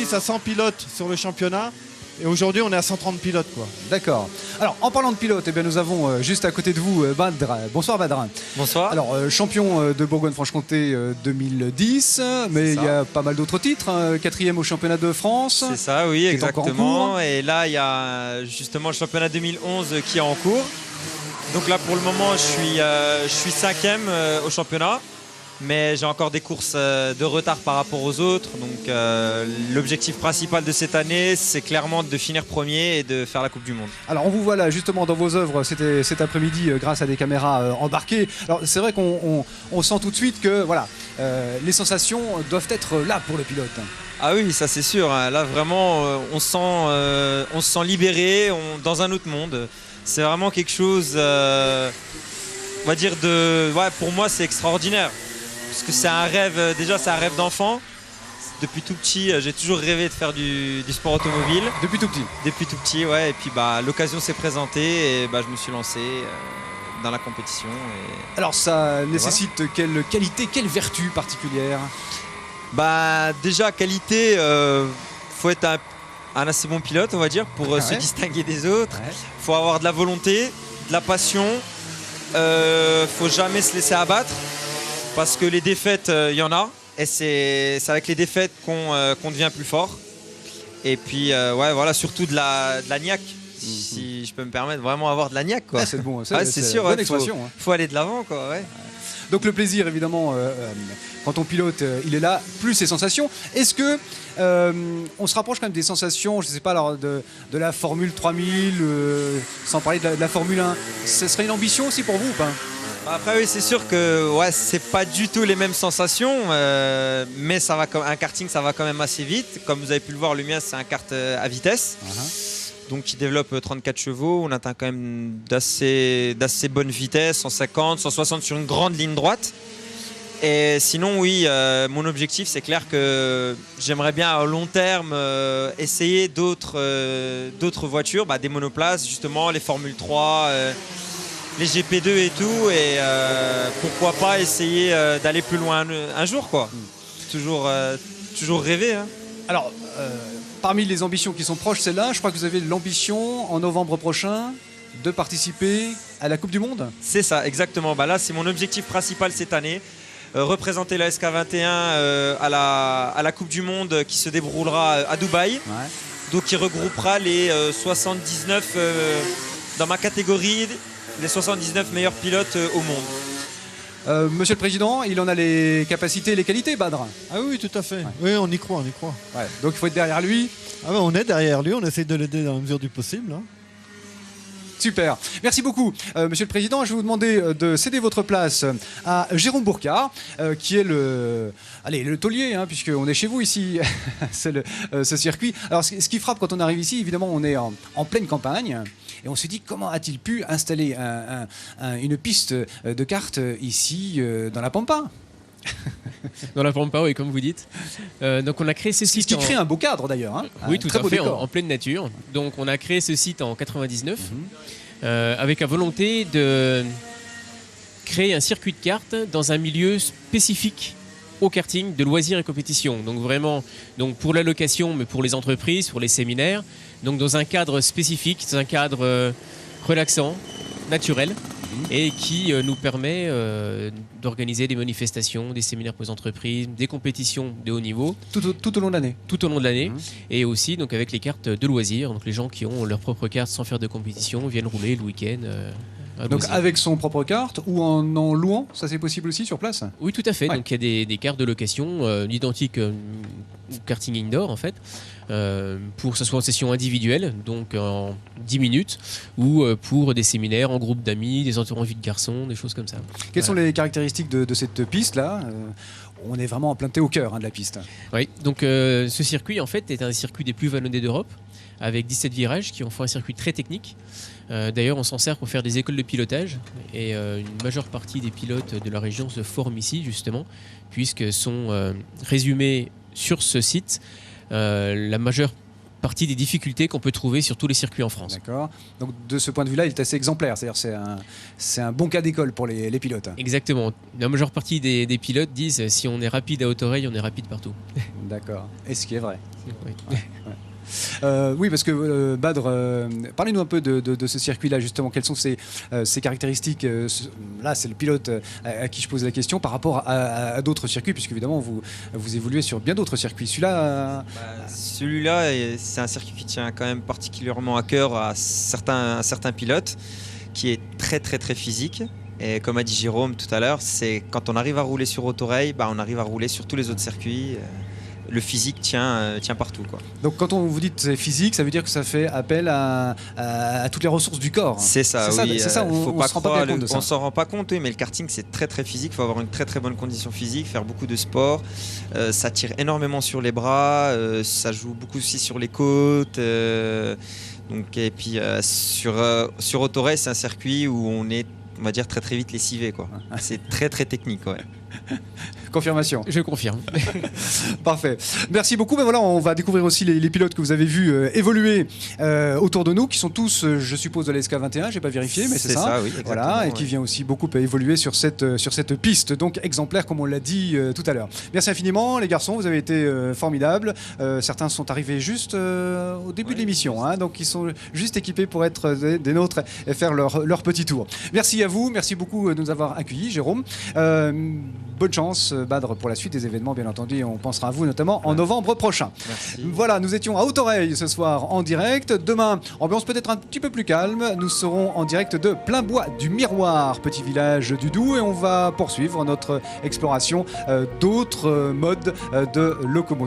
70 à 100 pilotes sur le championnat. Et aujourd'hui, on est à 130 pilotes, quoi. D'accord. Alors, en parlant de pilotes, eh bien, nous avons juste à côté de vous Badr. Bonsoir Badr. Bonsoir. Alors, champion de Bourgogne-Franche-Comté 2010, mais il y a pas mal d'autres titres. 4e au championnat de France. C'est ça, oui, qui est encore en exactement. cours. Et là, il y a justement le championnat 2011 qui est en cours. Donc là, pour le moment, je suis 5e au championnat. Mais j'ai encore des courses de retard par rapport aux autres. Donc l'objectif principal de cette année, c'est clairement de finir premier et de faire la Coupe du Monde. Alors on vous voit là justement dans vos œuvres cet après-midi grâce à des caméras embarquées. Alors c'est vrai qu'on sent tout de suite que voilà, les sensations doivent être là pour le pilote. Ah oui, ça c'est sûr. Là vraiment, on se sent libéré dans un autre monde. C'est vraiment quelque chose, on va dire, pour moi c'est extraordinaire. Parce que c'est un rêve, déjà c'est un rêve d'enfant. Depuis tout petit, j'ai toujours rêvé de faire du sport automobile. Depuis tout petit. Depuis tout petit, ouais. Et puis l'occasion s'est présentée et je me suis lancé dans la compétition. Alors ça nécessite quelle qualité, quelle vertu particulière? Déjà qualité, faut être un assez bon pilote, on va dire, pour se distinguer des autres. Ouais. Faut avoir de la volonté, de la passion. Faut jamais se laisser abattre. Parce que les défaites, il y en a. Et c'est avec les défaites qu'on devient plus fort. Et puis, surtout de la niaque. Si je peux me permettre, vraiment avoir de la niaque, quoi. Ah, c'est bon, c'est sûr. Bonne expression. Faut aller de l'avant, quoi. Ouais. Donc le plaisir, évidemment, quand on pilote, il est là, plus ses sensations. Est-ce que on se rapproche quand même des sensations, je ne sais pas, alors, de la Formule 3000, sans parler de la Formule 1, ce serait une ambition aussi pour vous ou pas? Après oui, c'est sûr que c'est pas du tout les mêmes sensations, mais ça va un karting ça va quand même assez vite. Comme vous avez pu le voir, le mien c'est un kart à vitesse, donc qui développe 34 chevaux. On atteint quand même d'assez bonnes vitesses, 150, 160 sur une grande ligne droite. Et sinon oui, mon objectif c'est clair que j'aimerais bien à long terme essayer d'autres voitures, des monoplaces justement, les Formule 3. Les GP2 et tout, et pourquoi pas essayer d'aller plus loin un jour, quoi. Toujours rêver, hein. Alors, parmi les ambitions qui sont proches, celle-là, je crois que vous avez l'ambition en novembre prochain de participer à la Coupe du Monde. C'est ça, exactement. Là, c'est mon objectif principal cette année. Représenter la SK21 à la Coupe du Monde qui se déroulera à Dubaï. Ouais. Donc, qui regroupera les 79 dans ma catégorie. Les 79 meilleurs pilotes au monde. Monsieur le Président, il en a les capacités et les qualités, Badr. Ah oui, tout à fait. Ouais. Oui, on y croit. Ouais. Donc il faut être derrière lui. Ah on est derrière lui, on essaie de l'aider dans la mesure du possible. Hein. Super. Merci beaucoup, Monsieur le Président. Je vais vous demander de céder votre place à Jérôme Bourcard, qui est le taulier, hein, puisqu'on est chez vous ici, c'est ce circuit. Alors, ce qui frappe quand on arrive ici, évidemment, on est en pleine campagne. Et on se dit, comment a-t-il pu installer une piste de kart ici, dans la Pampa? Dans la Pampa, oui, comme vous dites. Donc on a créé ce site. Ce qui crée un beau cadre d'ailleurs. Hein. Oui, tout à fait, en pleine nature. Donc on a créé ce site en 99 avec la volonté de créer un circuit de kart dans un milieu spécifique au karting de loisirs et compétition. Donc vraiment, pour la location, mais pour les entreprises, pour les séminaires. Donc dans un cadre spécifique, dans un cadre relaxant, naturel. Et qui nous permet d'organiser des manifestations, des séminaires pour les entreprises, des compétitions de haut niveau. Tout au long de l'année. Tout au long de l'année. Et aussi donc, avec les cartes de loisirs. Donc les gens qui ont leur propre carte sans faire de compétition viennent rouler le week-end. Donc avec son propre carte ou en louant, ça c'est possible aussi sur place? Oui, tout à fait. Ouais. Donc il y a des cartes de location identiques au karting indoor en fait. Pour que ce soit en session individuelle, donc en 10 minutes, ou pour des séminaires en groupe d'amis, des entourants vie de garçons, des choses comme ça. Quelles sont les caractéristiques de cette piste-là? On est vraiment implanté au cœur de la piste. Oui, donc ce circuit en fait est un des circuits des plus vallonnés d'Europe, avec 17 virages qui en font un circuit très technique. D'ailleurs, on s'en sert pour faire des écoles de pilotage et une majeure partie des pilotes de la région se forment ici justement, puisque sont résumés sur ce site la majeure partie des difficultés qu'on peut trouver sur tous les circuits en France. D'accord. Donc de ce point de vue-là, il est assez exemplaire. C'est-à-dire c'est un bon cas d'école pour les pilotes. Exactement. La majeure partie des pilotes disent si on est rapide à haute oreille, on est rapide partout. D'accord. Et ce qui est vrai. Oui. Oui, parce que Badr, parlez-nous un peu de ce circuit-là, justement. Quelles sont ses caractéristiques là, c'est le pilote à qui je pose la question par rapport à d'autres circuits, puisque évidemment, vous évoluez sur bien d'autres circuits. Celui-là, Celui-là, c'est un circuit qui tient quand même particulièrement à cœur à certains pilotes, qui est très très très physique. Et comme a dit Jérôme tout à l'heure, c'est quand on arrive à rouler sur haute oreille, on arrive à rouler sur tous les autres circuits. Le physique tient partout, quoi. Donc quand on vous dit c'est physique, ça veut dire que ça fait appel à toutes les ressources du corps. C'est ça, oui. C'est ça, on ne se rend pas bien compte de ça. On s'en rend pas compte, oui, mais le karting c'est très très physique. Il faut avoir une très très bonne condition physique, faire beaucoup de sport. Ça tire énormément sur les bras, ça joue beaucoup aussi sur les côtes. Donc, et puis sur Autorail, c'est un circuit où on est, on va dire, très très vite lessivé, quoi. C'est très très technique, ouais. Confirmation. Je confirme. Parfait. Merci beaucoup. Ben voilà, on va découvrir aussi les pilotes que vous avez vus évoluer autour de nous, qui sont tous, je suppose, de la SK21. J'ai pas vérifié, mais c'est ça. Oui, voilà, et qui vient aussi beaucoup évoluer sur cette piste, donc exemplaire, comme on l'a dit tout à l'heure. Merci infiniment, les garçons. Vous avez été formidables. Certains sont arrivés juste au début de l'émission, hein, donc ils sont juste équipés pour être des nôtres et faire leur petit tour. Merci à vous. Merci beaucoup de nous avoir accueillis, Jérôme. Bonne chance, Badr, pour la suite des événements, bien entendu. On pensera à vous notamment en novembre prochain. Merci. Voilà, nous étions à Haute-Oreille ce soir en direct. Demain, ambiance peut-être un petit peu plus calme. Nous serons en direct de Plainbois du Miroir, petit village du Doubs, et on va poursuivre notre exploration d'autres modes de locomotion.